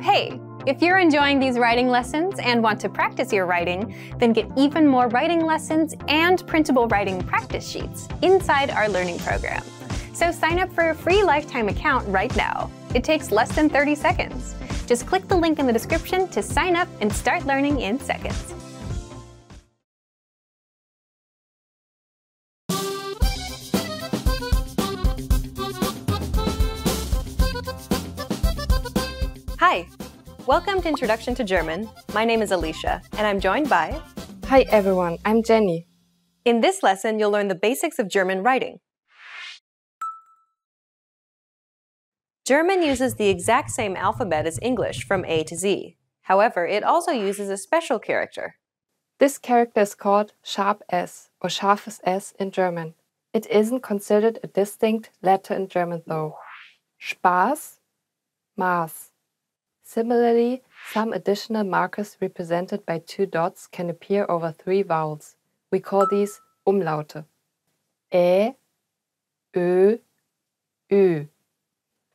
Hey, if you're enjoying these writing lessons and want to practice your writing, then get even more writing lessons and printable writing practice sheets inside our learning program. So sign up for a free lifetime account right now. It takes less than 30 seconds. Just click the link in the description to sign up and start learning in seconds. Hi, welcome to Introduction to German. My name is Alicia, and I'm joined by... Hi everyone, I'm Jenny. In this lesson, you'll learn the basics of German writing. German uses the exact same alphabet as English from A to Z. However, it also uses a special character. This character is called sharp S or scharfes S in German. It isn't considered a distinct letter in German though. Spaß, Maß. Similarly, some additional markers represented by 2 dots can appear over 3 vowels. We call these Umlaute. Ä, Ö, Ü.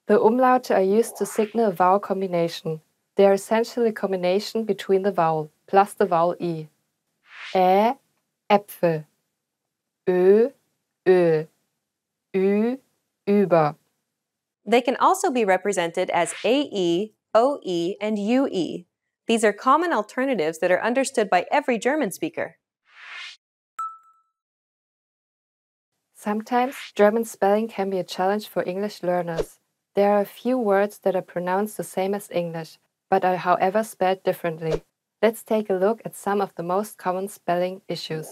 The umlaute are used to signal a vowel combination. They are essentially a combination between the vowel plus the vowel I. Ä, Äpfel. Ö, Öl. Ü, über. They can also be represented as AE, OE, and UE. These are common alternatives that are understood by every German speaker. Sometimes German spelling can be a challenge for English learners. There are a few words that are pronounced the same as English, but are however spelled differently. Let's take a look at some of the most common spelling issues.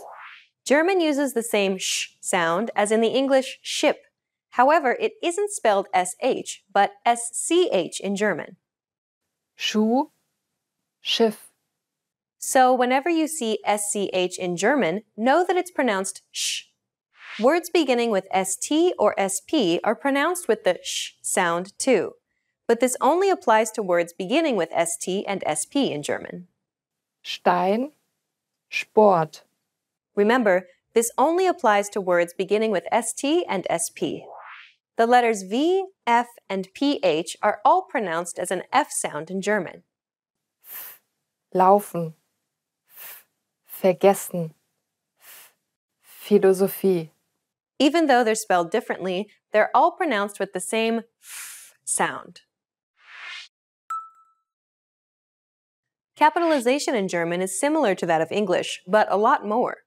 German uses the same sh sound as in the English ship. However, it isn't spelled SH, but SCH in German. Schuh, Schiff. So whenever you see SCH in German, know that it's pronounced sh. Words beginning with ST or SP are pronounced with the sh sound too, but this only applies to words beginning with ST and SP in German. Stein, Sport. Remember, this only applies to words beginning with ST and SP. The letters V, F, and PH are all pronounced as an F sound in German. Laufen, vergessen, Philosophie. Even though they're spelled differently, they're all pronounced with the same f sound. Capitalization in German is similar to that of English, but a lot more.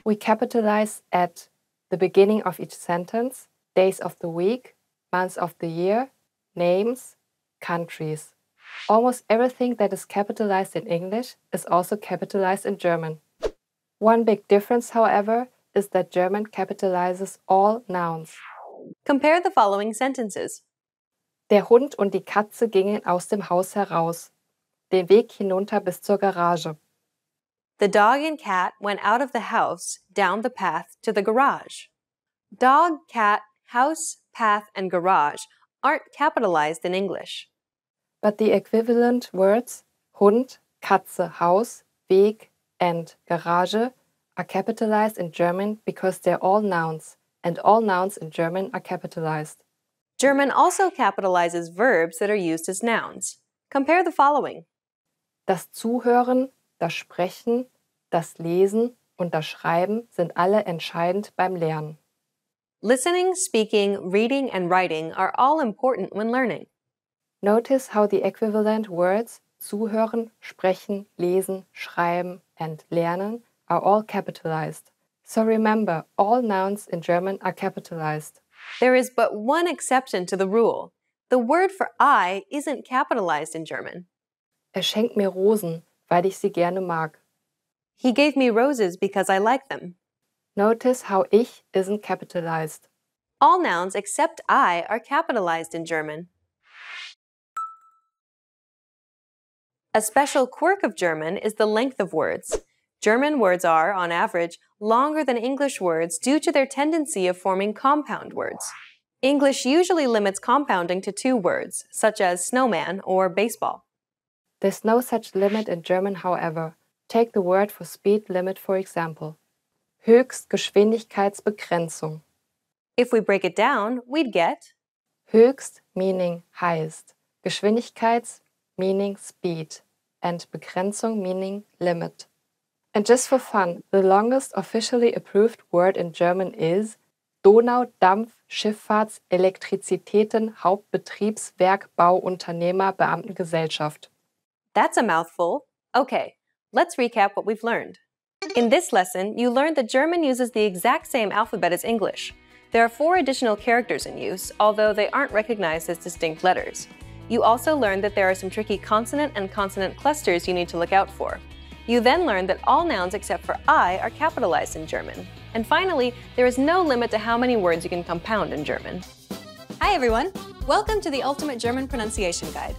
We capitalize at the beginning of each sentence, days of the week, months of the year, names, countries. Almost everything that is capitalized in English is also capitalized in German. One big difference, however, is that German capitalizes all nouns. Compare the following sentences. Der Hund und die Katze gingen aus dem Haus heraus, den Weg hinunter bis zur Garage. The dog and cat went out of the house, down the path to the garage. Dog, cat, house, path, and garage aren't capitalized in English. But the equivalent words Hund, Katze, Haus, Weg, and Garage are capitalized in German because they're all nouns, and all nouns in German are capitalized. German also capitalizes verbs that are used as nouns. Compare the following. Das Zuhören, das Sprechen, das Lesen und das Schreiben sind alle entscheidend beim Lernen. Listening, speaking, reading, and writing are all important when learning. Notice how the equivalent words zuhören, sprechen, lesen, schreiben, and lernen are all capitalized. So remember, all nouns in German are capitalized. There is but one exception to the rule. The word for I isn't capitalized in German. Er schenkt mir Rosen, weil ich sie gerne mag. He gave me roses because I like them. Notice how ich isn't capitalized. All nouns except I are capitalized in German. A special quirk of German is the length of words. German words are, on average, longer than English words due to their tendency of forming compound words. English usually limits compounding to 2 words, such as snowman or baseball. There's no such limit in German, however. Take the word for speed limit, for example. Höchstgeschwindigkeitsbegrenzung. If we break it down, we'd get Höchst meaning highest. Geschwindigkeits meaning speed, and Begrenzung meaning limit. And just for fun, the longest officially approved word in German is Donaudampfschifffahrtselektrizitäten-Hauptbetriebswerk-Bauunternehmer-Beamtengesellschaft. That's a mouthful. Okay, let's recap what we've learned. In this lesson, you learned that German uses the exact same alphabet as English. There are 4 additional characters in use, although they aren't recognized as distinct letters. You also learned that there are some tricky consonant and consonant clusters you need to look out for. You then learned that all nouns except for I are capitalized in German. And finally, there is no limit to how many words you can compound in German. Hi everyone! Welcome to the Ultimate German Pronunciation Guide.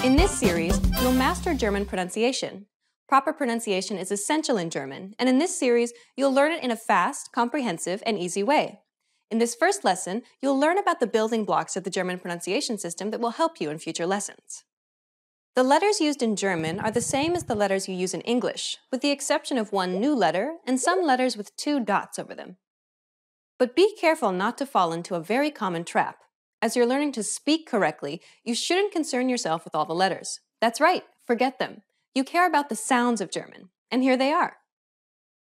In this series, you'll master German pronunciation. Proper pronunciation is essential in German, and in this series, you'll learn it in a fast, comprehensive, and easy way. In this first lesson, you'll learn about the building blocks of the German pronunciation system that will help you in future lessons. The letters used in German are the same as the letters you use in English, with the exception of one new letter and some letters with 2 dots over them. But be careful not to fall into a very common trap. As you're learning to speak correctly, you shouldn't concern yourself with all the letters. That's right, forget them. You care about the sounds of German, and here they are.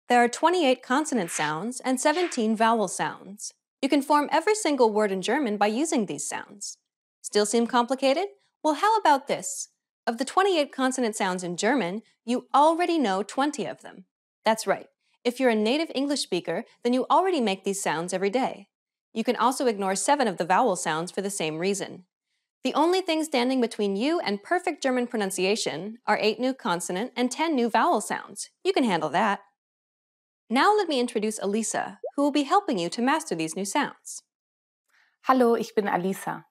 There are 28 consonant sounds and 17 vowel sounds. You can form every single word in German by using these sounds. Still seem complicated? Well, how about this? Of the 28 consonant sounds in German, you already know 20 of them. That's right. If you're a native English speaker, then you already make these sounds every day. You can also ignore 7 of the vowel sounds for the same reason. The only thing standing between you and perfect German pronunciation are 8 new consonant and 10 new vowel sounds. You can handle that. Now let me introduce Alisa, who will be helping you to master these new sounds. Hallo, ich bin Alisa.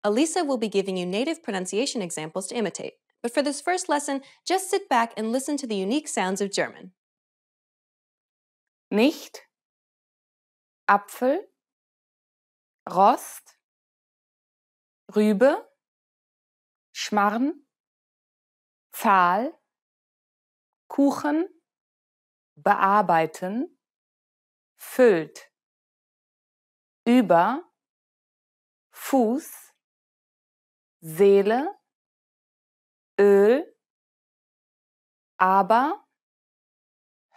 Alisa will be giving you native pronunciation examples to imitate. But for this first lesson, just sit back and listen to the unique sounds of German. Nicht, Apfel, Rost, Rübe, Schmarrn, Zahl, Kuchen, bearbeiten, füllt, über, Fuß, Seele, Öl, aber,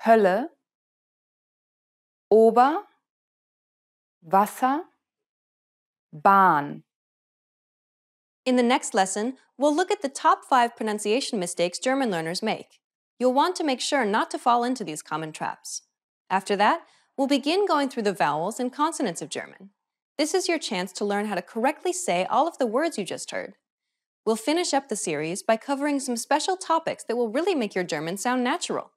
Hölle, Ober, Wasser, Bahn. In the next lesson, we'll look at the top 5 pronunciation mistakes German learners make. You'll want to make sure not to fall into these common traps. After that, we'll begin going through the vowels and consonants of German. This is your chance to learn how to correctly say all of the words you just heard. We'll finish up the series by covering some special topics that will really make your German sound natural.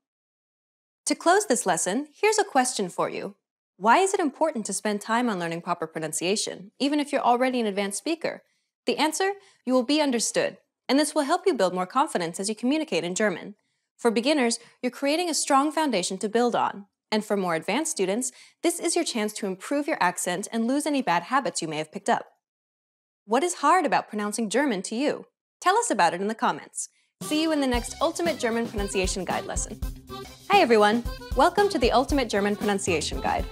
To close this lesson, here's a question for you. Why is it important to spend time on learning proper pronunciation, even if you're already an advanced speaker? The answer? You will be understood, and this will help you build more confidence as you communicate in German. For beginners, you're creating a strong foundation to build on. And for more advanced students, this is your chance to improve your accent and lose any bad habits you may have picked up. What is hard about pronouncing German to you? Tell us about it in the comments. See you in the next Ultimate German Pronunciation Guide lesson. Hi everyone! Welcome to the Ultimate German Pronunciation Guide.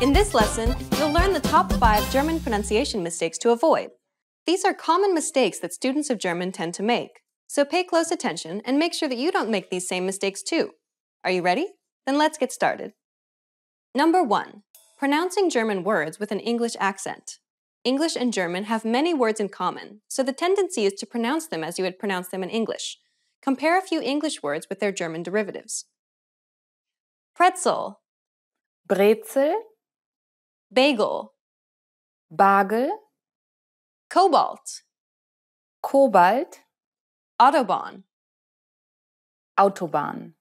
In this lesson, you'll learn the top 5 German pronunciation mistakes to avoid. These are common mistakes that students of German tend to make. So pay close attention and make sure that you don't make these same mistakes too. Are you ready? Then let's get started. Number 1. Pronouncing German words with an English accent. English and German have many words in common, so the tendency is to pronounce them as you would pronounce them in English. Compare a few English words with their German derivatives. Pretzel, Brezel, bagel, Bagel, cobalt, Kobalt, Autobahn. Autobahn.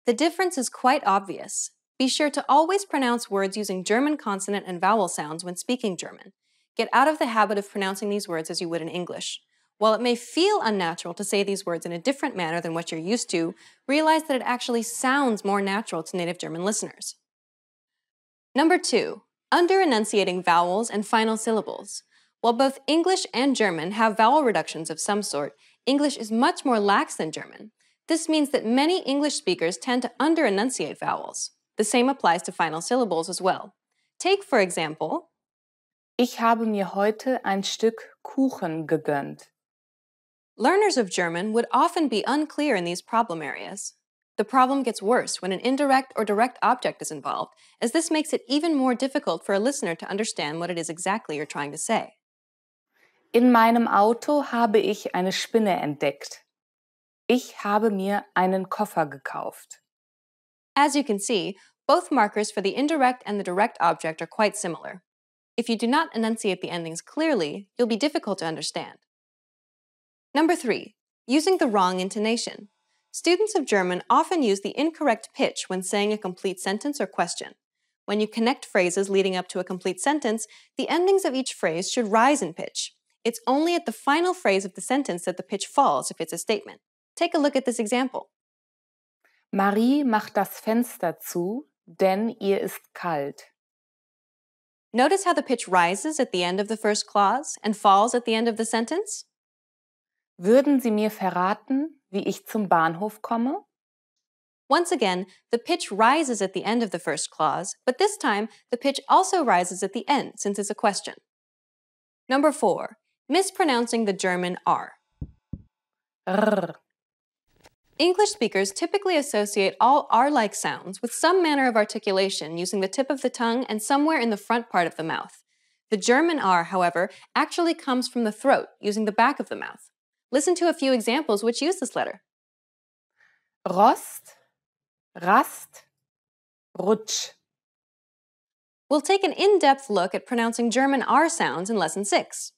The difference is quite obvious. Be sure to always pronounce words using German consonant and vowel sounds when speaking German. Get out of the habit of pronouncing these words as you would in English. While it may feel unnatural to say these words in a different manner than what you're used to, realize that it actually sounds more natural to native German listeners. Number 2. Under-enunciating vowels and final syllables. While both English and German have vowel reductions of some sort, English is much more lax than German. This means that many English speakers tend to under-enunciate vowels. The same applies to final syllables as well. Take, for example, Ich habe mir heute ein Stück Kuchen gegönnt. learners of German would often be unclear in these problem areas. The problem gets worse when an indirect or direct object is involved, as this makes it even more difficult for a listener to understand what it is exactly you're trying to say. In meinem Auto habe ich eine Spinne entdeckt. Ich habe mir einen Koffer gekauft. As you can see, both markers for the indirect and the direct object are quite similar. If you do not enunciate the endings clearly, you'll be difficult to understand. Number 3, using the wrong intonation. Students of German often use the incorrect pitch when saying a complete sentence or question. When you connect phrases leading up to a complete sentence, the endings of each phrase should rise in pitch. It's only at the final phrase of the sentence that the pitch falls if it's a statement. Take a look at this example. Marie macht das Fenster zu, denn ihr ist kalt. Notice how the pitch rises at the end of the first clause and falls at the end of the sentence? Würden Sie mir verraten, wie ich zum Bahnhof komme? Once again, the pitch rises at the end of the first clause, but this time the pitch also rises at the end since it's a question. Number 4, mispronouncing the German R. R. English speakers typically associate all R-like sounds with some manner of articulation using the tip of the tongue and somewhere in the front part of the mouth. The German R, however, actually comes from the throat using the back of the mouth. Listen to a few examples which use this letter. Rost, Rast, Rutsch. We'll take an in-depth look at pronouncing German R sounds in Lesson 6.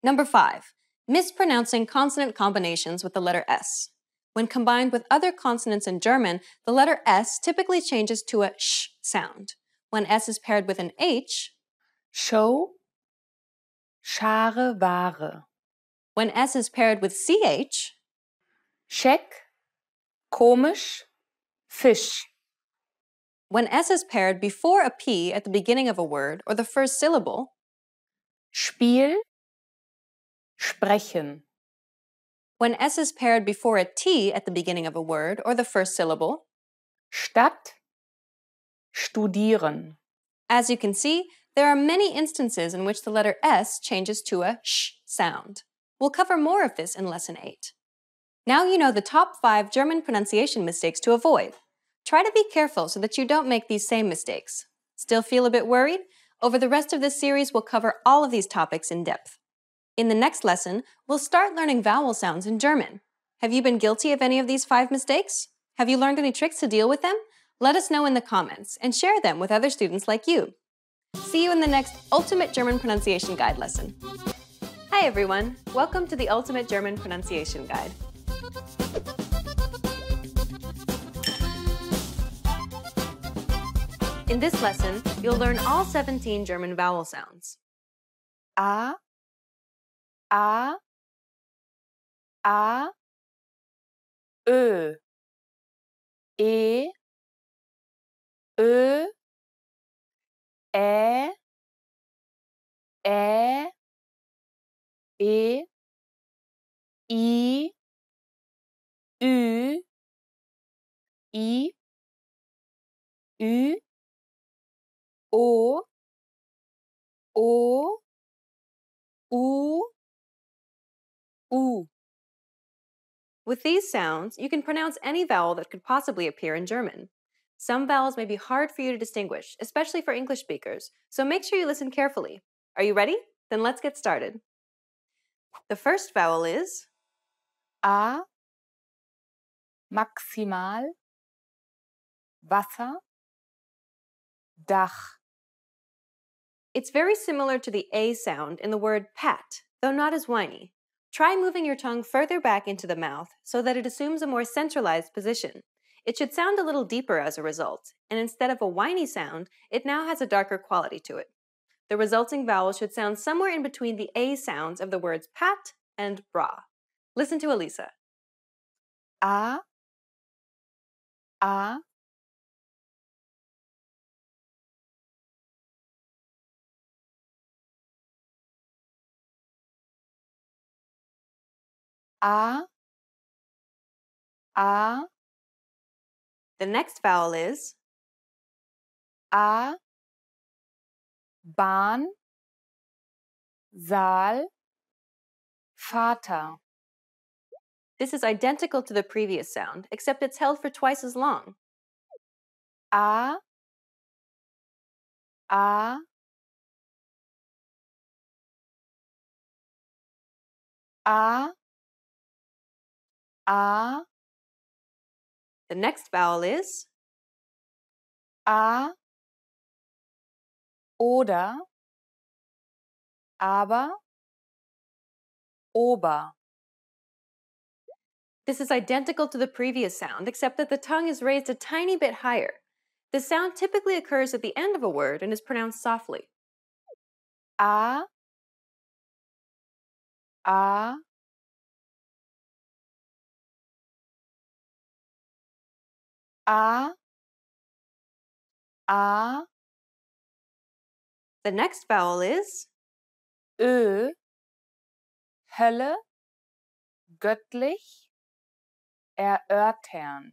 Number 5, mispronouncing consonant combinations with the letter S. When combined with other consonants in German, the letter S typically changes to a sh sound. When S is paired with an H, Show, Schare Ware. when S is paired with CH, Scheck, komisch, Fisch. when S is paired before a P at the beginning of a word or the first syllable, Spiel, sprechen. when S is paired before a T at the beginning of a word or the first syllable. Stadt, studieren. As you can see, there are many instances in which the letter S changes to a sh sound. We'll cover more of this in Lesson 8. Now you know the top 5 German pronunciation mistakes to avoid. Try to be careful so that you don't make these same mistakes. Still feel a bit worried? Over the rest of this series, we'll cover all of these topics in depth. In the next lesson, we'll start learning vowel sounds in German. Have you been guilty of any of these 5 mistakes? Have you learned any tricks to deal with them? Let us know in the comments and share them with other students like you. See you in the next Ultimate German Pronunciation Guide lesson. Hi everyone, welcome to the Ultimate German Pronunciation Guide. In this lesson, you'll learn all 17 German vowel sounds. A, Ö, E, Ö, Ä, Ä, E, I, Ü, I, Ü, O, O, U, U. With these sounds, you can pronounce any vowel that could possibly appear in German. Some vowels may be hard for you to distinguish, especially for English speakers, so make sure you listen carefully. Are you ready? Then let's get started. The first vowel is A, maximal, Wasser, Dach. It's very similar to the A sound in the word pat, though not as whiny. Try moving your tongue further back into the mouth so that it assumes a more centralized position. It should sound a little deeper as a result, and instead of a whiny sound, it now has a darker quality to it. The resulting vowel should sound somewhere in between the A sounds of the words pat and bra. Listen to Elisa. A, A, A, A, The next vowel is A, Bahn, Saal, Vater. This is identical to the previous sound, except it's held for twice as long. A, A, A, A, The next vowel is A, oder, aber, ober. This is identical to the previous sound, except that the tongue is raised a tiny bit higher. The sound typically occurs at the end of a word and is pronounced softly. A, A, A, A, The next vowel is Ö, Hölle, göttlich, erörtern.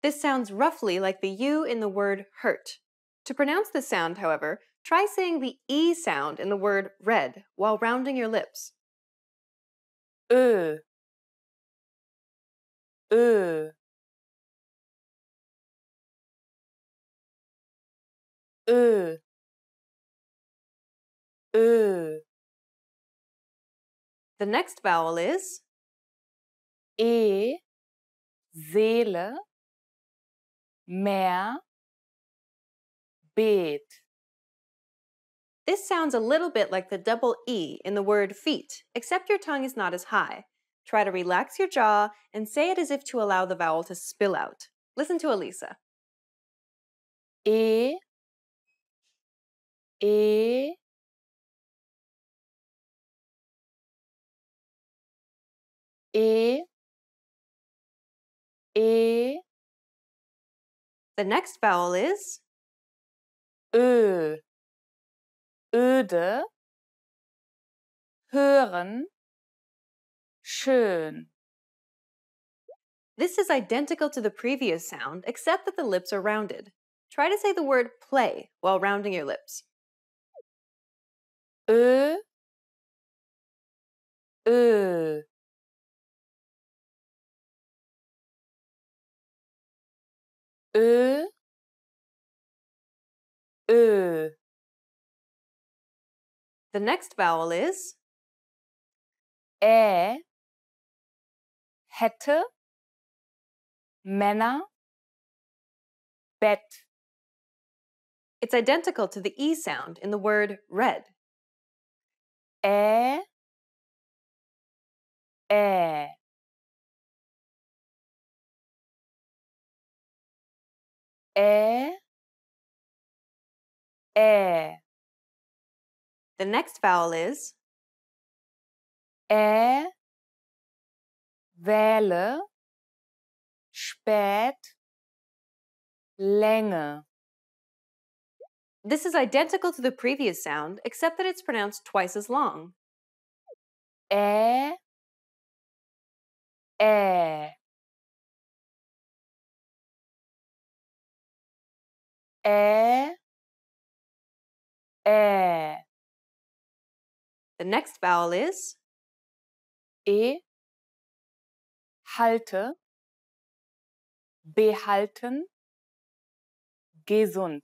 This sounds roughly like the U in the word hurt. To pronounce this sound, however, try saying the E sound in the word red while rounding your lips. Ö, Ö, Ö, Ö. The next vowel is E, Seele, Meer, Beet. This sounds a little bit like the double E in the word feet, except your tongue is not as high. Try to relax your jaw and say it as if to allow the vowel to spill out. Listen to Elisa. E, E, E, E, The next vowel is Ö, öde, hören, schön. This is identical to the previous sound, except that the lips are rounded. Try to say the word play while rounding your lips. Ö, Ö. Ö, Ö. The next vowel is Hätte, Männer, Bett. It's identical to the E sound in the word red. Ä, Ä. Ä, Ä. The next vowel is Wähle, spät, Länge. This is identical to the previous sound, except that it's pronounced twice as long. Ä, Ä. Ä, Ä. The next vowel is halte, behalten, gesund.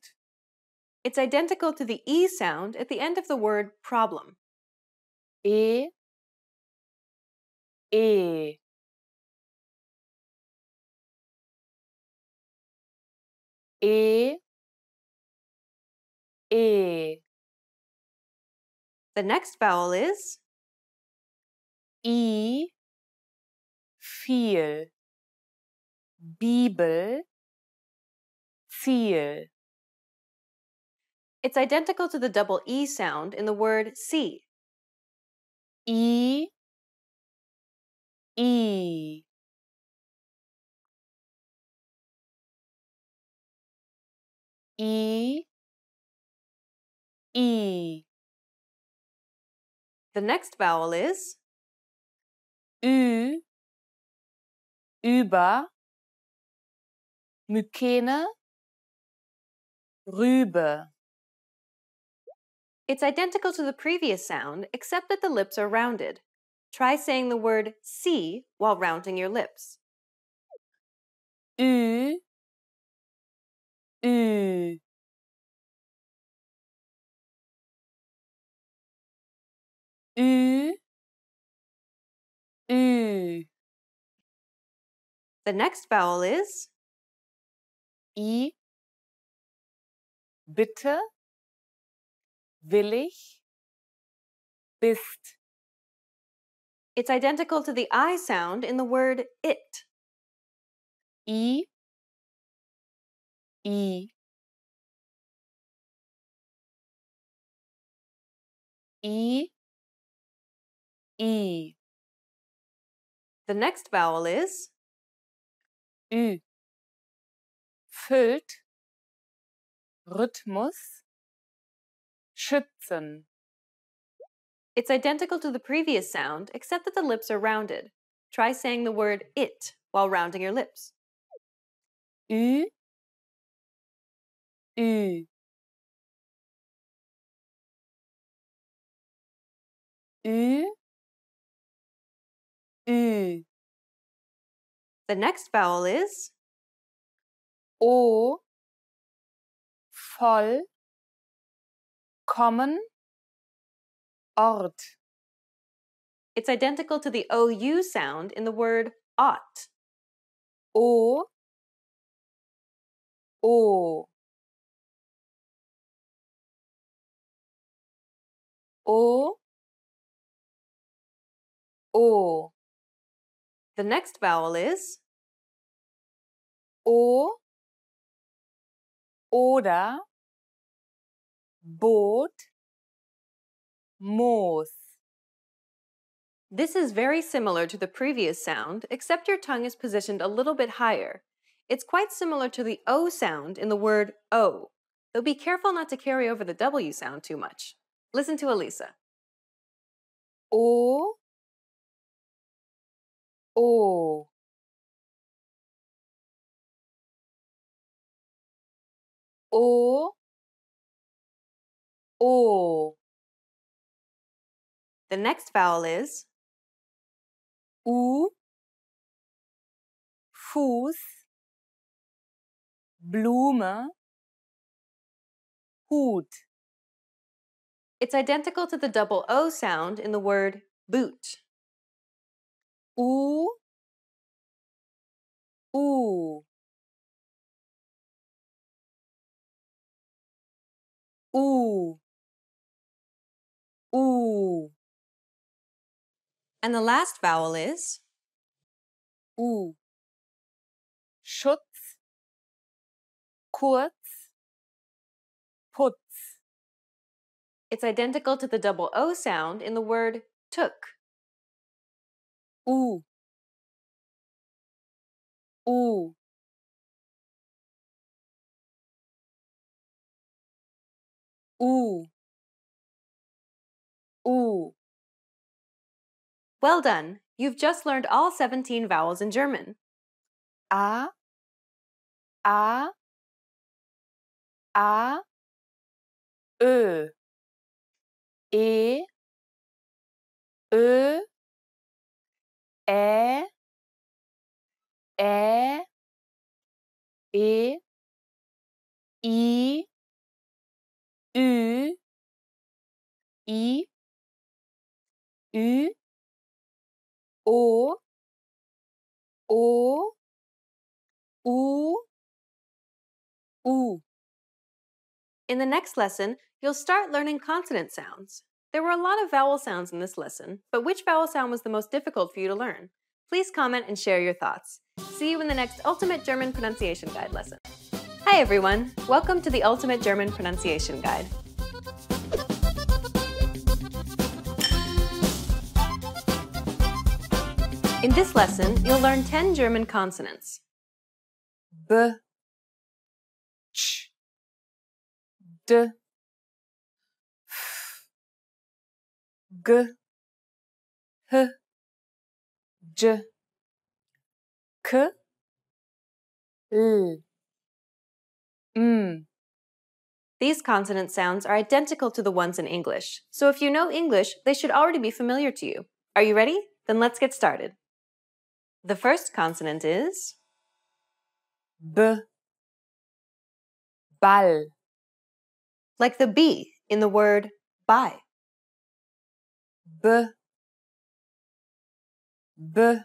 It's identical to the E sound at the end of the word problem. E, E. E, E. The next vowel is I, viel, Bibel, Ziel. It's identical to the double E sound in the word see. I, I. I, I. The next vowel is Ü, über, Mykene, Rübe. It's identical to the previous sound, except that the lips are rounded. Try saying the word see while rounding your lips. Ü, Ü. Ü, Ü. The next vowel is I, bitte, willig, bist. It's identical to the I sound in the word it. I, I. I, I. The next vowel is Ü. Füllt, Rhythmus, schützen. It's identical to the previous sound, except that the lips are rounded. Try saying the word it while rounding your lips. Ü, Ü. Ü, Ü. The next vowel is O, voll, kommen, Ort. It's identical to the OU sound in the word ought. O, O. O, O. The next vowel is O, oder, Boot, Moos. This is very similar to the previous sound, except your tongue is positioned a little bit higher. It's quite similar to the O sound in the word O, though be careful not to carry over the W sound too much. Listen to Elisa. O, O. O, O. The next vowel is U, Fuß, Blume, Hut. It's identical to the double O sound in the word boot. U, U. U, U. And the last vowel is U. Schutz, kurz, Putz. It's identical to the double O sound in the word took. U, U. U, U. Well done! You've just learned all 17 vowels in German. A, A, A, Ö, E, Ö, Ä, Ä, E, I, Ü, I, Ü, O, O, U, U. In the next lesson, you'll start learning consonant sounds. There were a lot of vowel sounds in this lesson, but which vowel sound was the most difficult for you to learn? Please comment and share your thoughts. See you in the next Ultimate German Pronunciation Guide lesson. Hi everyone! Welcome to the Ultimate German Pronunciation Guide. In this lesson, you'll learn 10 German consonants. B, Ch, D, F, G, H, J, K, L, M. These consonant sounds are identical to the ones in English, so if you know English, they should already be familiar to you. Are you ready? Then let's get started. The first consonant is B, Ball. like the B in the word buy. B, B,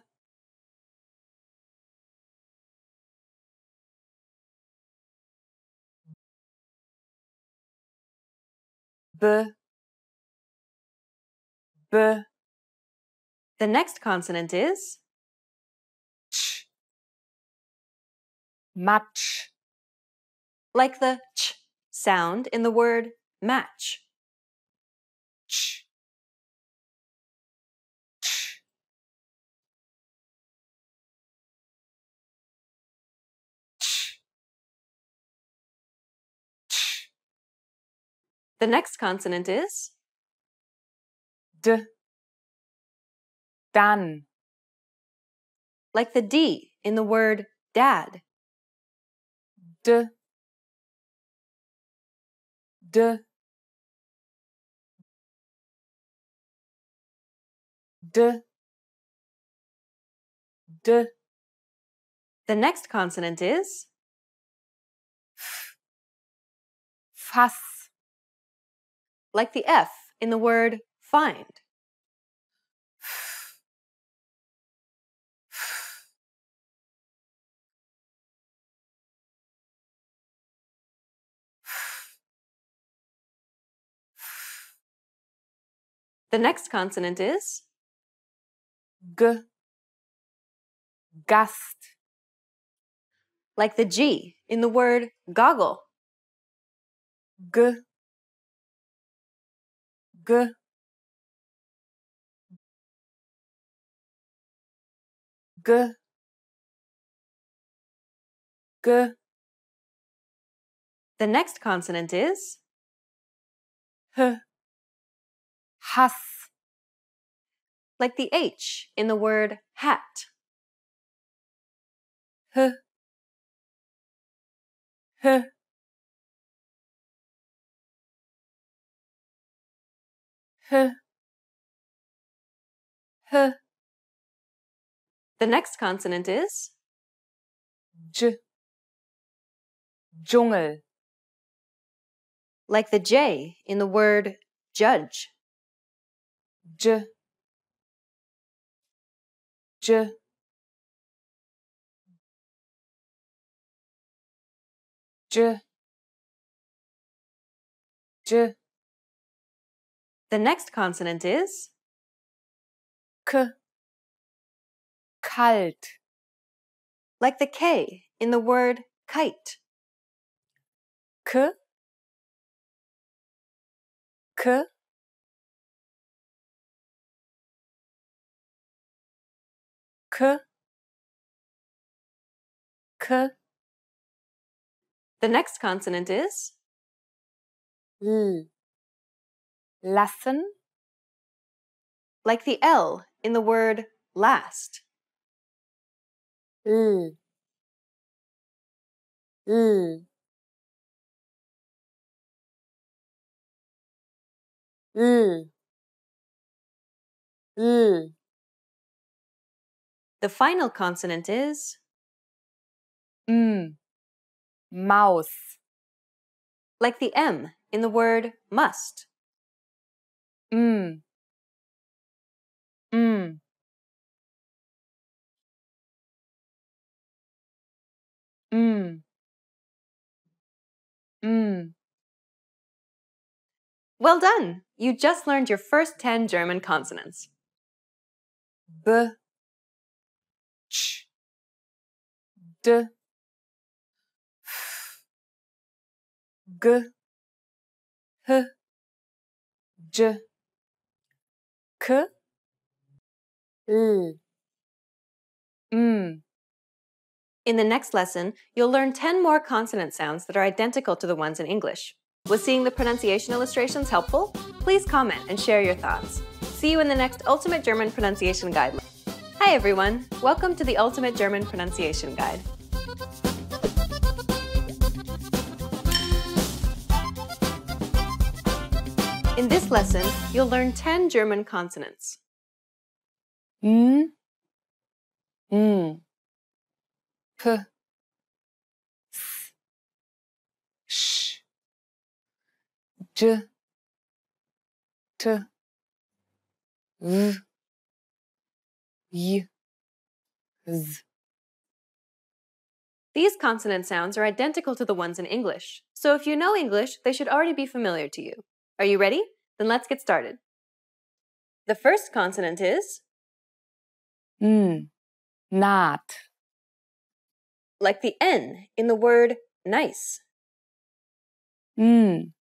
B, B. The next consonant is Ch, Match. like the ch sound in the word match. Ch, ch, ch, ch. The next consonant is D, Dan. like the D in the word dad. D, D, D, D. The next consonant is Fass. like the F in the word find. The next consonant is G, Gast. like the G in the word goggle. G, G, G, G. The next consonant is H, Hass. like the H in the word hat. H, H, H, H. The next consonant is J, Dschungel. like the J in the word judge. J, J, J, J. The next consonant is K, Kalt. like the K in the word kite. K, K, K, K. The next consonant is L, Lassen. like the L in the word last. L, L, L, L. The final consonant is M, Maus. like the M in the word must. M, M, M, M. Well done! You just learned your first 10 German consonants. B, Ch, D, F, G, H, J, K, L, M. In the next lesson, you'll learn 10 more consonant sounds that are identical to the ones in English. Was seeing the pronunciation illustrations helpful? Please comment and share your thoughts. See you in the next Ultimate German Pronunciation Guide. Hi Hi everyone! Welcome to the Ultimate German Pronunciation Guide. In this lesson, you'll learn 10 German consonants. P, S, Sch, J, T, V, Y, Z. These consonant sounds are identical to the ones in English, so if you know English, they should already be familiar to you. Are you ready? Then let's get started. The first consonant is Naht, like the N in the word nice. N,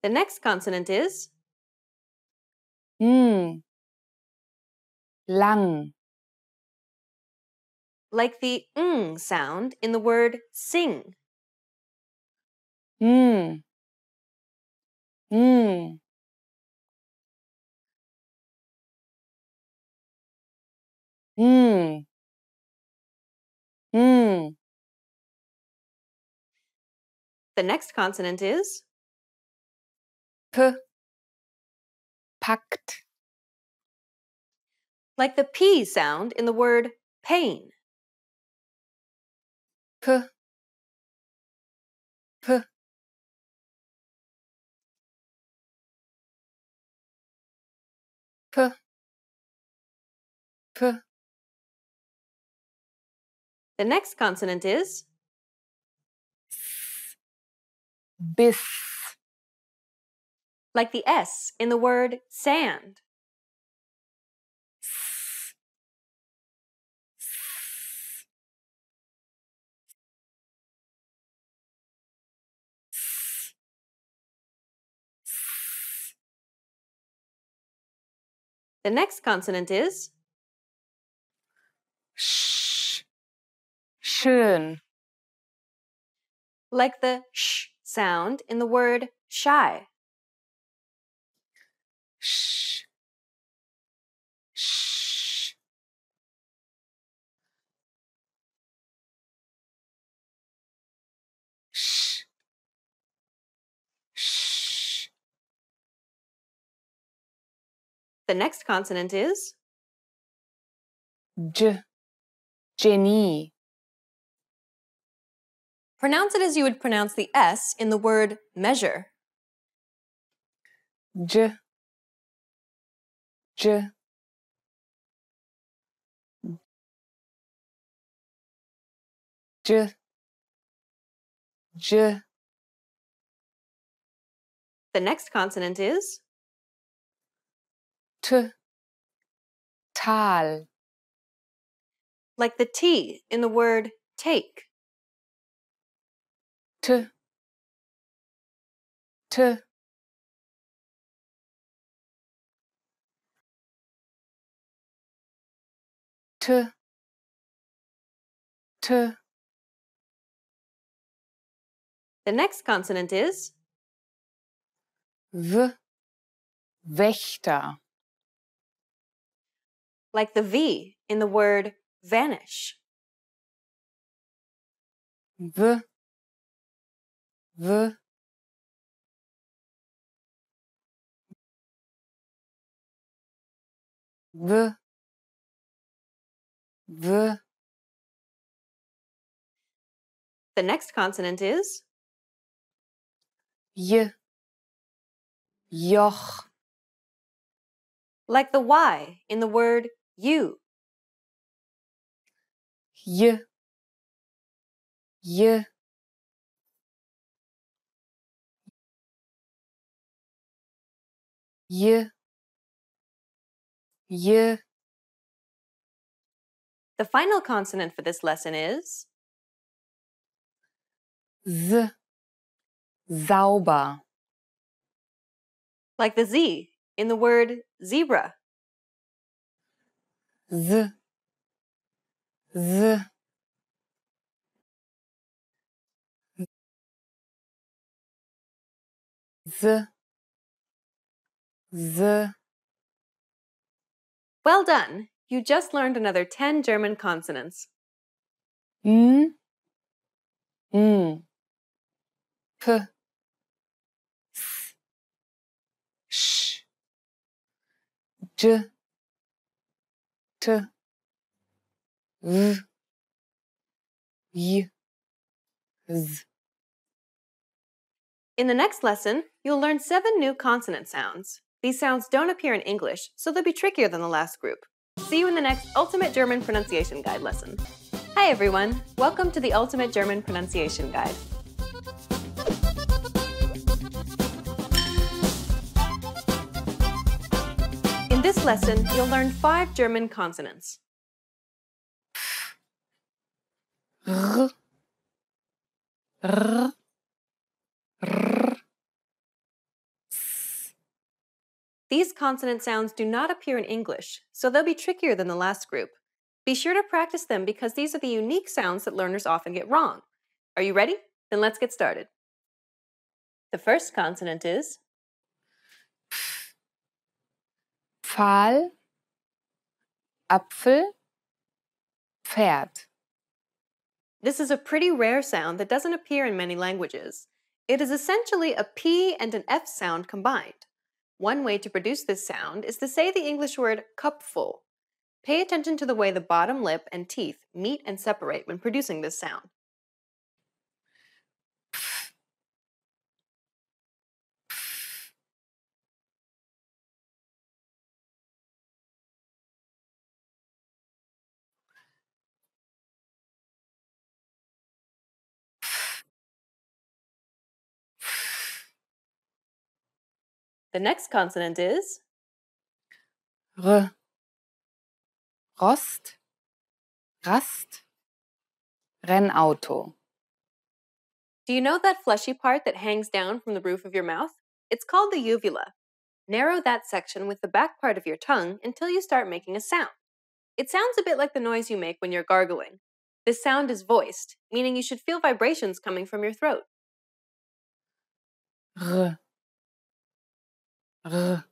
The next consonant is lang, like the ng sound in the word sing. mm, The next consonant is P, packt, like the P sound in the word pain. P, P, P, P. The next consonant is Bis, like the S in the word sand. The next consonant is Sch, schön, like the sh sound in the word shy. Sch, Sch, Sch, Sch. The next consonant is J, Genie, pronounce it as you would pronounce the S in the word measure. J, J, J, J. The next consonant is T, Tal, like the T in the word take. T, T, T, T. The next consonant is W, Wächter, like the V in the word vanish. W, W, W, W. The next consonant is J, Joch, like the Y in the word you. J, J, J, J. The final consonant for this lesson is Z, sauber, like the Z in the word zebra. Z, Z, Z, Z. Well done! You just learned another 10 German consonants. N, N, P, S, Sch, J, T, V, Y, Z. In the next lesson, you'll learn 7 new consonant sounds. These sounds don't appear in English, so they'll be trickier than the last group. See you in the next Ultimate German Pronunciation Guide lesson. Hi everyone! Welcome to the Ultimate German Pronunciation Guide. In this lesson, you'll learn 5 German consonants. R, R, R, S. These consonant sounds do not appear in English, so they'll be trickier than the last group. Be sure to practice them because these are the unique sounds that learners often get wrong. Are you ready? Then let's get started. The first consonant is Pfahl, Apfel, Pferd. This is a pretty rare sound that doesn't appear in many languages. It is essentially a P and an F sound combined. One way to produce this sound is to say the English word cupful. Pay attention to the way the bottom lip and teeth meet and separate when producing this sound. The next consonant is R, Rost, Rast, Rennauto. Do you know that fleshy part that hangs down from the roof of your mouth? It's called the uvula. Narrow that section with the back part of your tongue until you start making a sound. It sounds a bit like the noise you make when you're gargling. This sound is voiced, meaning you should feel vibrations coming from your throat. R, R,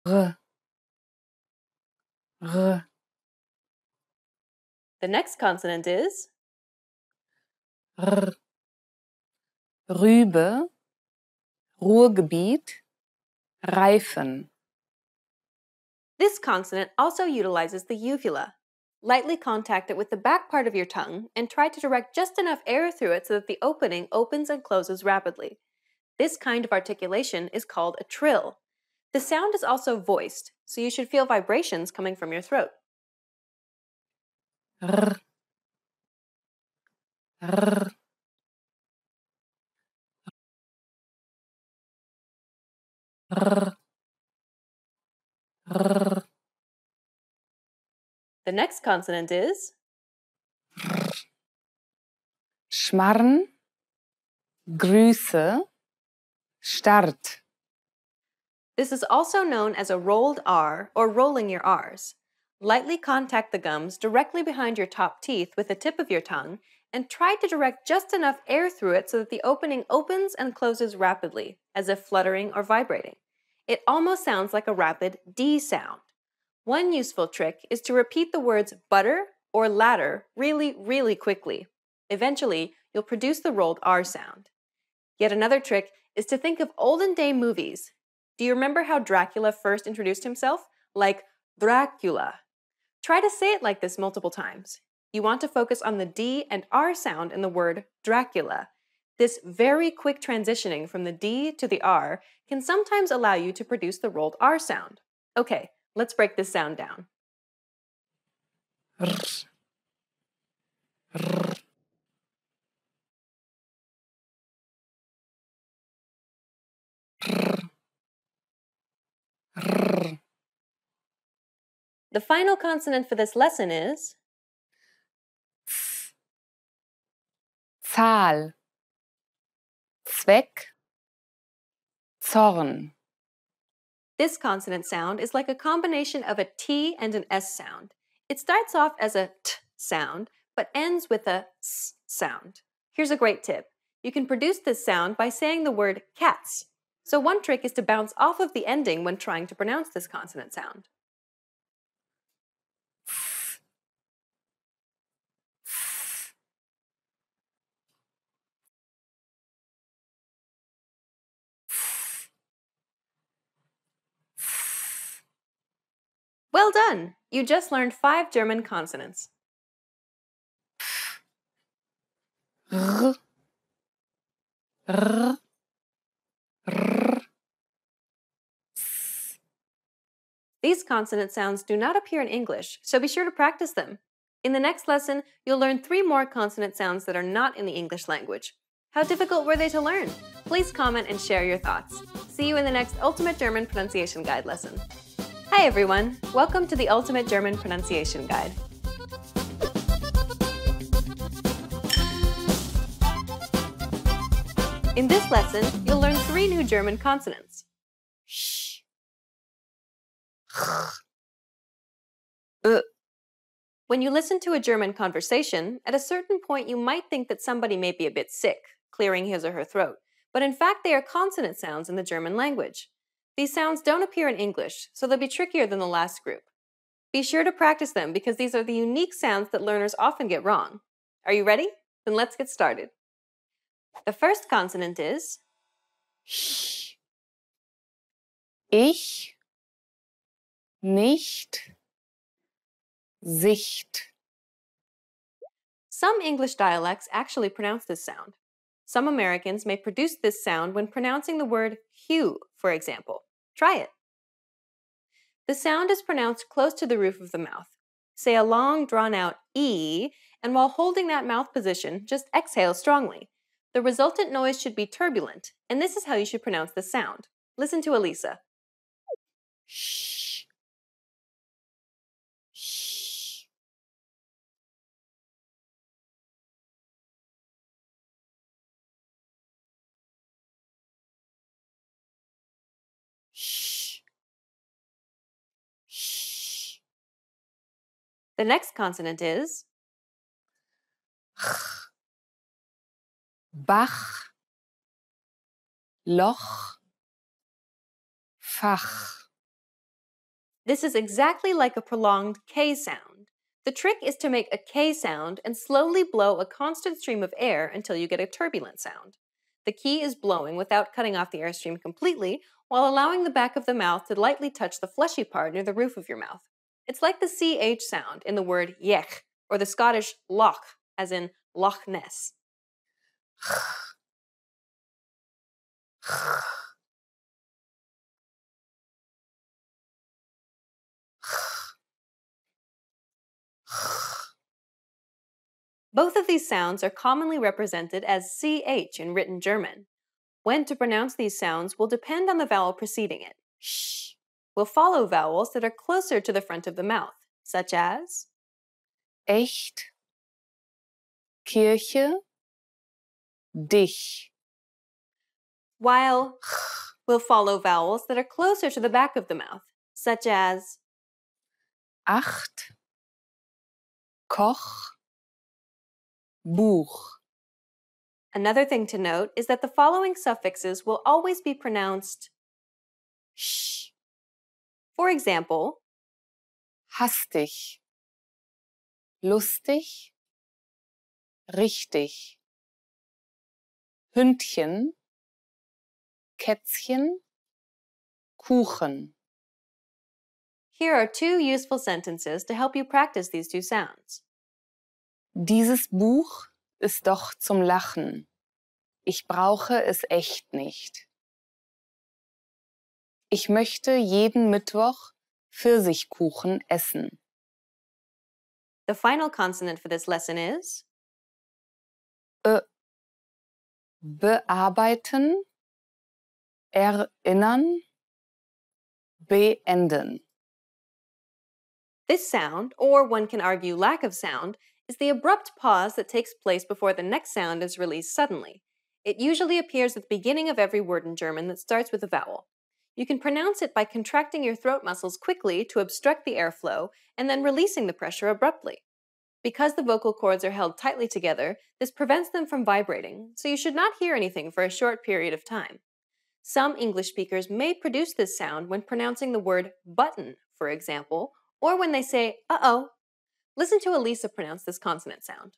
R, R. The next consonant is R, Rübe, Ruhrgebiet, Reifen. This consonant also utilizes the uvula. Lightly contact it with the back part of your tongue and try to direct just enough air through it so that the opening opens and closes rapidly. This kind of articulation is called a trill. The sound is also voiced, so you should feel vibrations coming from your throat. R, R, R, R. The next consonant is Schmarrn, Grüße, Start. This is also known as a rolled R or rolling your R's. Lightly contact the gums directly behind your top teeth with the tip of your tongue and try to direct just enough air through it so that the opening opens and closes rapidly, as if fluttering or vibrating. It almost sounds like a rapid D sound. One useful trick is to repeat the words butter or ladder really, really quickly. Eventually, you'll produce the rolled R sound. Yet another trick is to think of olden day movies. Do you remember how Dracula first introduced himself? Like Dracula. Try to say it like this multiple times. You want to focus on the D and R sound in the word Dracula. This very quick transitioning from the D to the R can sometimes allow you to produce the rolled R sound. Okay, let's break this sound down. R, R, R, R. The final consonant for this lesson is Zahl, Zweck, Zorn. This consonant sound is like a combination of a T and an S sound. It starts off as a T sound, but ends with a S sound. Here's a great tip. You can produce this sound by saying the word cats. So one trick is to bounce off of the ending when trying to pronounce this consonant sound. Well done! You just learned 5 German consonants. R, R, R. These consonant sounds do not appear in English, so be sure to practice them. In the next lesson, you'll learn 3 more consonant sounds that are not in the English language. How difficult were they to learn? Please comment and share your thoughts. See you in the next Ultimate German Pronunciation Guide lesson. Hi everyone! Welcome to the Ultimate German Pronunciation Guide. In this lesson, you'll learn 3 new German consonants. Sh. When you listen to a German conversation, at a certain point you might think that somebody may be a bit sick, clearing his or her throat, but in fact they are consonant sounds in the German language. These sounds don't appear in English, so they'll be trickier than the last group. Be sure to practice them because these are the unique sounds that learners often get wrong. Are you ready? Then let's get started. The first consonant is Sh. Ich, nicht, Sicht. Some English dialects actually pronounce this sound. Some Americans may produce this sound when pronouncing the word hue, for example. Try it. The sound is pronounced close to the roof of the mouth. Say a long, drawn-out E, and while holding that mouth position, just exhale strongly. The resultant noise should be turbulent, and this is how you should pronounce the sound. Listen to Elisa. Sh. Sh. Sh. Sh. The next consonant is Bach, Loch, Fach. This is exactly like a prolonged K sound. The trick is to make a K sound and slowly blow a constant stream of air until you get a turbulent sound. The key is blowing without cutting off the airstream completely, while allowing the back of the mouth to lightly touch the fleshy part near the roof of your mouth. It's like the CH sound in the word yech, or the Scottish loch, as in Loch Ness. Both of these sounds are commonly represented as CH in written German. When to pronounce these sounds will depend on the vowel preceding it. Sh will follow vowels that are closer to the front of the mouth, such as Echt, Kirche, dich. while will follow vowels that are closer to the back of the mouth, such as Acht, Koch, Buch. Another thing to note is that the following suffixes will always be pronounced sh. For example, Hastig, lustig, richtig. Hündchen, Kätzchen, Kuchen. Here are 2 useful sentences to help you practice these 2 sounds. Dieses Buch ist doch zum Lachen. Ich brauche es echt nicht. Ich möchte jeden Mittwoch Pfirsichkuchen essen. The final consonant for this lesson is Bearbeiten, erinnern, beenden. This sound, or one can argue lack of sound, is the abrupt pause that takes place before the next sound is released suddenly. It usually appears at the beginning of every word in German that starts with a vowel. You can pronounce it by contracting your throat muscles quickly to obstruct the airflow and then releasing the pressure abruptly. Because the vocal cords are held tightly together, this prevents them from vibrating, so you should not hear anything for a short period of time. Some English speakers may produce this sound when pronouncing the word button, for example, or when they say, uh-oh. Listen to Elisa pronounce this consonant sound.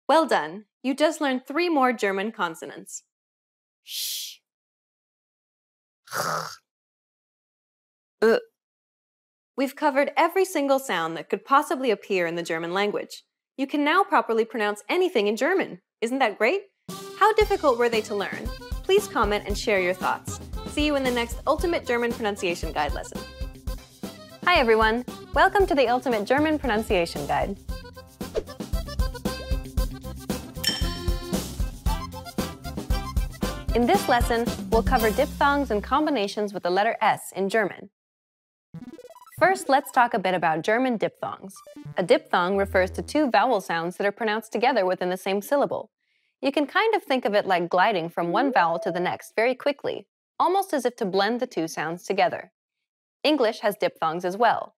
Well done. You just learned 3 more German consonants. Sh. We've covered every single sound that could possibly appear in the German language. You can now properly pronounce anything in German. Isn't that great? How difficult were they to learn? Please comment and share your thoughts. See you in the next Ultimate German Pronunciation Guide lesson. Hi everyone! Welcome to the Ultimate German Pronunciation Guide. In this lesson, we'll cover diphthongs and combinations with the letter S in German. First, let's talk a bit about German diphthongs. A diphthong refers to 2 vowel sounds that are pronounced together within the same syllable. You can kind of think of it like gliding from one vowel to the next very quickly, almost as if to blend the 2 sounds together. English has diphthongs as well.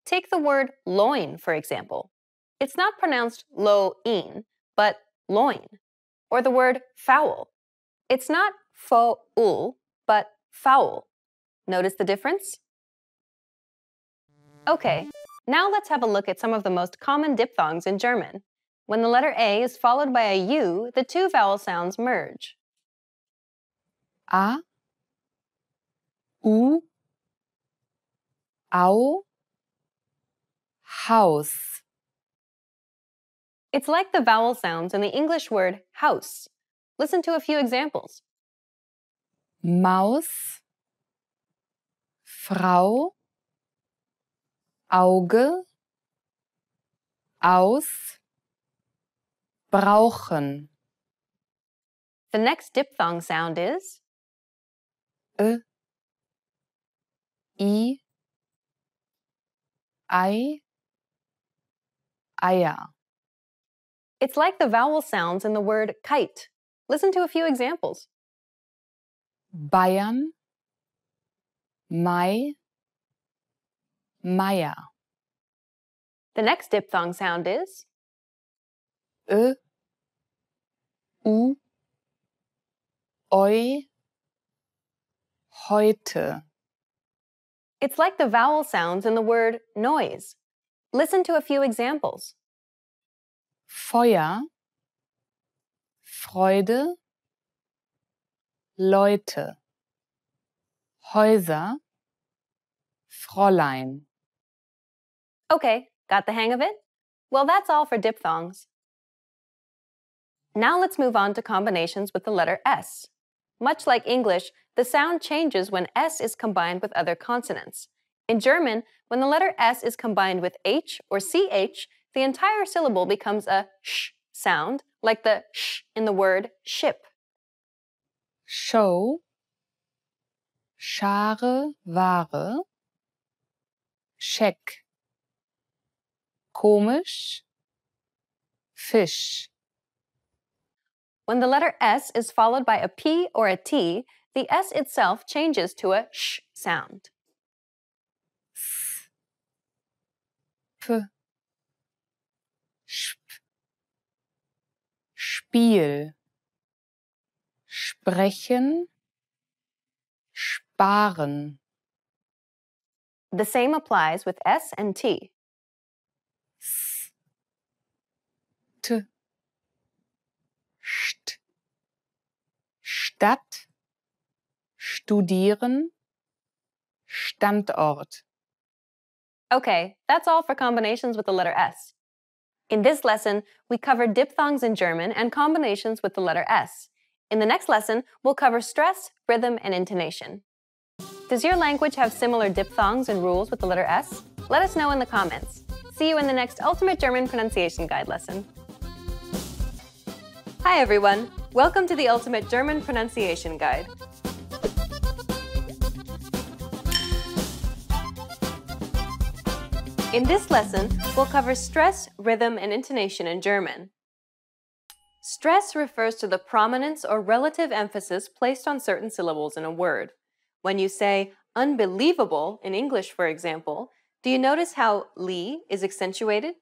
Take the word loin, for example. It's not pronounced lo-in, but loin. Or the word foul. It's not fo-ul, but foul. Notice the difference? Okay, now let's have a look at some of the most common diphthongs in German. When the letter A is followed by a U, the 2 vowel sounds merge. A, U, Au, Haus. It's like the vowel sounds in the English word house. Listen to a few examples. Maus, Frau, Auge, aus, brauchen. The next diphthong sound is I, Ei, Eier. It's like the vowel sounds in the word kite. Listen to a few examples. Bayern, Mai, Meier. The next diphthong sound is U, Eu, heute. It's like the vowel sounds in the word noise. Listen to a few examples. Feuer, Freude, Leute, Häuser, Fräulein. Okay, got the hang of it? Well, that's all for diphthongs. Now let's move on to combinations with the letter S. Much like English, the sound changes when S is combined with other consonants. In German, when the letter S is combined with H or CH, the entire syllable becomes a sh sound, like the sh in the word ship. Show, Schare, Ware, Scheck, komisch, Fisch. When the letter S is followed by a P or a T, the S itself changes to a sh sound. P, Sp, Spiel, Sprechen, Sparen. The same applies with S and T. S, T, St, Stadt, Studieren, Standort. Okay, that's all for combinations with the letter S. In this lesson, we covered diphthongs in German and combinations with the letter S. In the next lesson, we'll cover stress, rhythm, and intonation. Does your language have similar diphthongs and rules with the letter S? Let us know in the comments. See you in the next Ultimate German Pronunciation Guide lesson. Hi everyone! Welcome to the Ultimate German Pronunciation Guide. In this lesson, we'll cover stress, rhythm, and intonation in German. Stress refers to the prominence or relative emphasis placed on certain syllables in a word. When you say unbelievable in English, for example, do you notice how li is accentuated?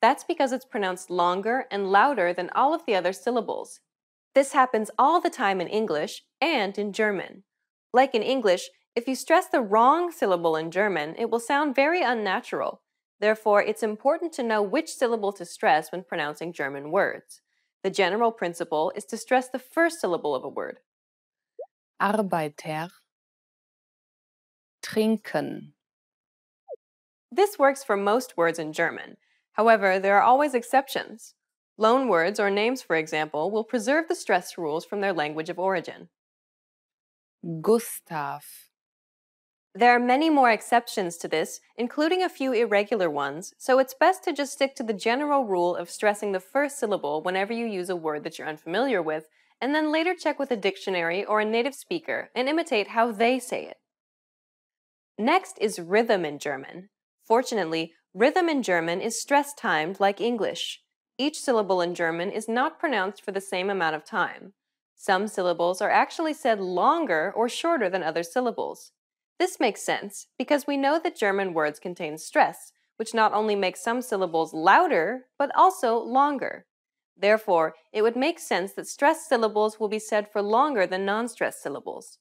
That's because it's pronounced longer and louder than all of the other syllables. This happens all the time in English and in German. Like in English, if you stress the wrong syllable in German, it will sound very unnatural. Therefore, it's important to know which syllable to stress when pronouncing German words. The general principle is to stress the first syllable of a word. Arbeiter, trinken. This works for most words in German. However, there are always exceptions. Loan words or names, for example, will preserve the stress rules from their language of origin. Gustav. There are many more exceptions to this, including a few irregular ones, so it's best to just stick to the general rule of stressing the first syllable whenever you use a word that you're unfamiliar with, and then later check with a dictionary or a native speaker and imitate how they say it. Next is rhythm in German. Fortunately, rhythm in German is stress-timed like English. Each syllable in German is not pronounced for the same amount of time. Some syllables are actually said longer or shorter than other syllables. This makes sense because we know that German words contain stress, which not only makes some syllables louder, but also longer. Therefore, it would make sense that stressed syllables will be said for longer than non-stressed syllables.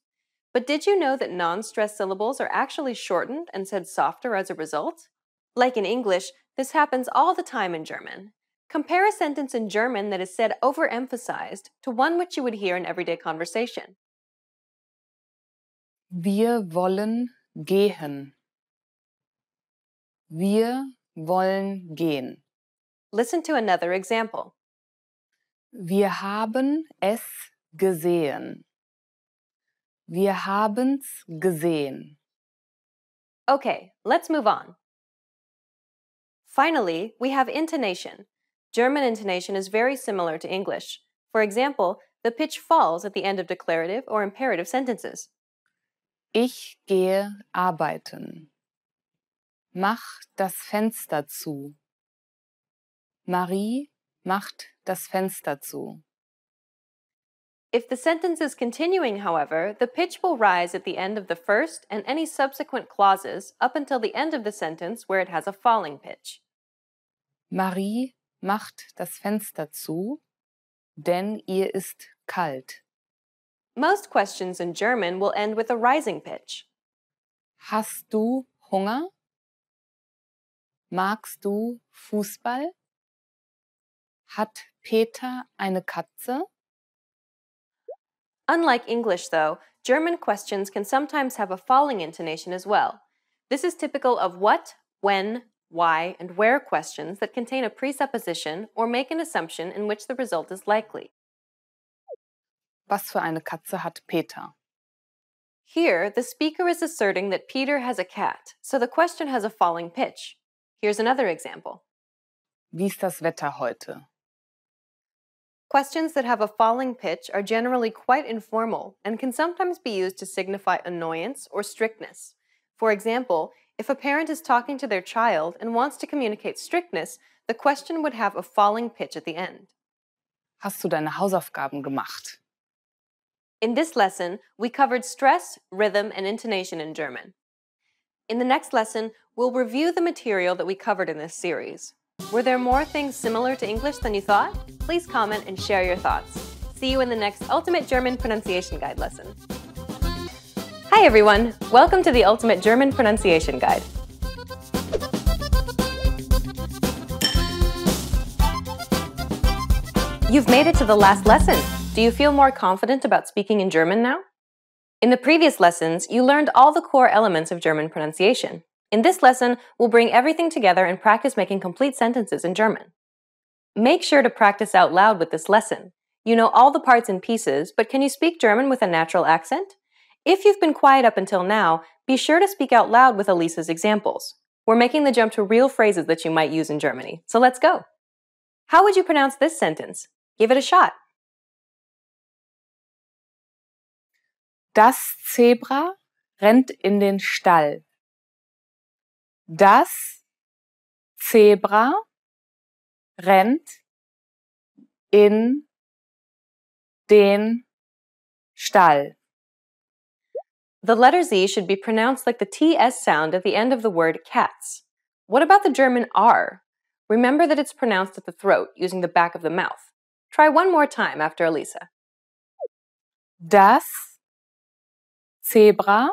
But did you know that non-stressed syllables are actually shortened and said softer as a result? Like in English, this happens all the time in German. Compare a sentence in German that is said overemphasized to one which you would hear in everyday conversation. Wir wollen gehen. Wir wollen gehen. Listen to another example. Wir haben es gesehen. Wir haben's gesehen. Okay, let's move on. Finally, we have intonation. German intonation is very similar to English. For example, the pitch falls at the end of declarative or imperative sentences. Ich gehe arbeiten. Mach das Fenster zu. Marie macht das Fenster zu. If the sentence is continuing, however, the pitch will rise at the end of the first and any subsequent clauses up until the end of the sentence where it has a falling pitch. Marie macht das Fenster zu, denn ihr ist kalt. Most questions in German will end with a rising pitch. Hast du Hunger? Magst du Fußball? Hat Peter eine Katze? Unlike English, though, German questions can sometimes have a falling intonation as well. This is typical of what, when, why, and where questions that contain a presupposition or make an assumption in which the result is likely. Was für eine Katze hat Peter? Here, the speaker is asserting that Peter has a cat, so the question has a falling pitch. Here's another example. Wie ist das Wetter heute? Questions that have a falling pitch are generally quite informal and can sometimes be used to signify annoyance or strictness. For example, if a parent is talking to their child and wants to communicate strictness, the question would have a falling pitch at the end. Hast du deine Hausaufgaben gemacht? In this lesson, we covered stress, rhythm, and intonation in German. In the next lesson, we'll review the material that we covered in this series. Were there more things similar to English than you thought? Please comment and share your thoughts. See you in the next Ultimate German Pronunciation Guide lesson. Hi everyone! Welcome to the Ultimate German Pronunciation Guide. You've made it to the last lesson. Do you feel more confident about speaking in German now? In the previous lessons, you learned all the core elements of German pronunciation. In this lesson, we'll bring everything together and practice making complete sentences in German. Make sure to practice out loud with this lesson. You know all the parts and pieces, but can you speak German with a natural accent? If you've been quiet up until now, be sure to speak out loud with Elisa's examples. We're making the jump to real phrases that you might use in Germany, so let's go. How would you pronounce this sentence? Give it a shot. Das Zebra rennt in den Stall. Das Zebra rennt in den Stall. The letter Z should be pronounced like the TS sound at the end of the word cats. What about the German R? Remember that it's pronounced at the throat using the back of the mouth. Try one more time after Elisa. Das Zebra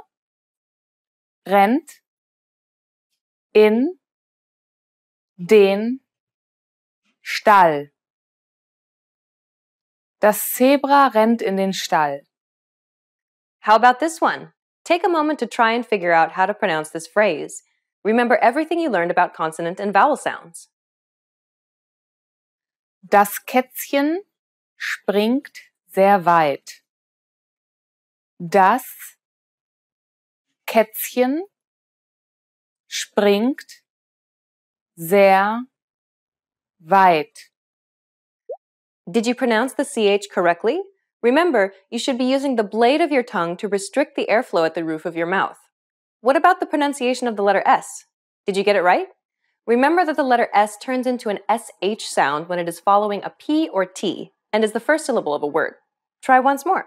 rennt in den Stall. Das Zebra rennt in den Stall. How about this one? Take a moment to try and figure out how to pronounce this phrase. Remember everything you learned about consonant and vowel sounds. Das Kätzchen springt sehr weit. Das Kätzchen springt sehr weit. Did you pronounce the CH correctly? Remember, you should be using the blade of your tongue to restrict the airflow at the roof of your mouth. What about the pronunciation of the letter S? Did you get it right? Remember that the letter S turns into an SH sound when it is following a P or T and is the first syllable of a word. Try once more.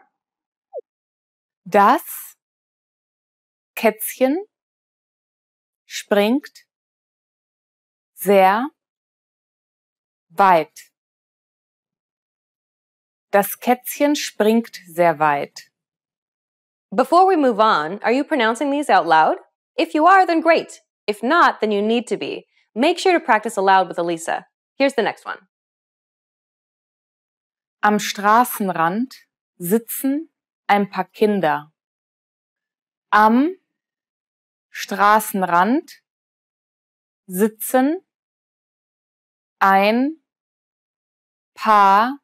Das Kätzchen springt sehr weit. Das Kätzchen springt sehr weit. Before we move on, are you pronouncing these out loud? If you are, then great. If not, then you need to be. Make sure to practice aloud with Elisa. Here's the next one. Am Straßenrand sitzen ein paar Kinder. Am Straßenrand sitzen ein paar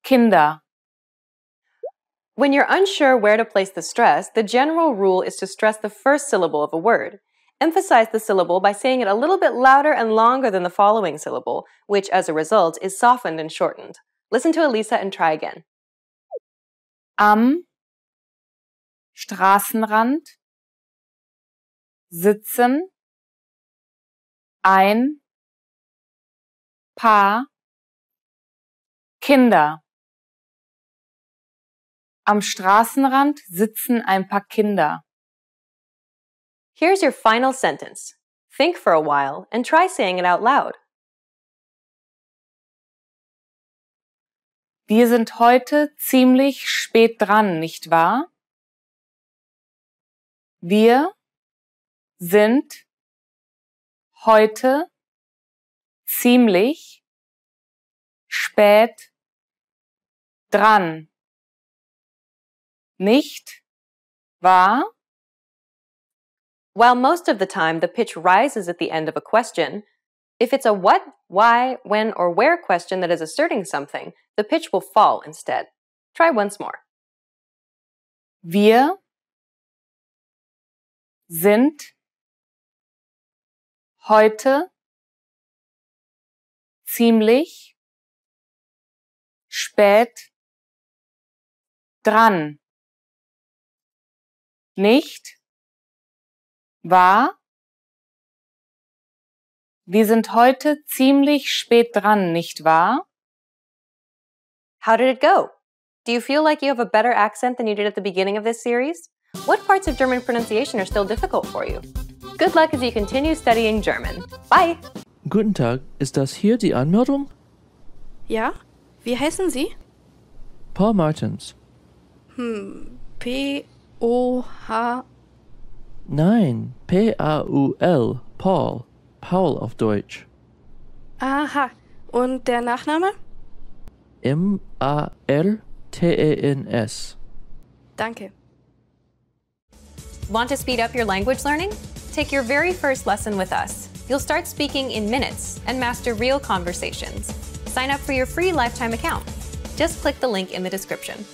Kinder. When you're unsure where to place the stress, the general rule is to stress the first syllable of a word. Emphasize the syllable by saying it a little bit louder and longer than the following syllable, which, as a result, is softened and shortened. Listen to Elisa and try again. Am Straßenrand sitzen ein paar Kinder. Am Straßenrand sitzen ein paar Kinder. Here's your final sentence. Think for a while and try saying it out loud. Wir sind heute ziemlich spät dran, nicht wahr? Wir sind heute ziemlich spät dran, nicht wahr? While most of the time the pitch rises at the end of a question, if it's a what, why, when, or where question that is asserting something, the pitch will fall instead. Try once more. Wir sind heute ziemlich spät dran, nicht wahr? Wir sind heute ziemlich spät dran, nicht wahr? How did it go? Do you feel like you have a better accent than you did at the beginning of this series? What parts of German pronunciation are still difficult for you? Good luck as you continue studying German. Bye! Guten Tag, ist das hier die Anmeldung? Ja? Wie heißen Sie? Paul Martins. P-O-H... Nein, P-A-U-L, Paul. Paul auf Deutsch. Aha. Und der Nachname? M-A-R-T-E-N-S. Danke. Want to speed up your language learning? Take your very first lesson with us. You'll start speaking in minutes and master real conversations. Sign up for your free lifetime account. Just click the link in the description.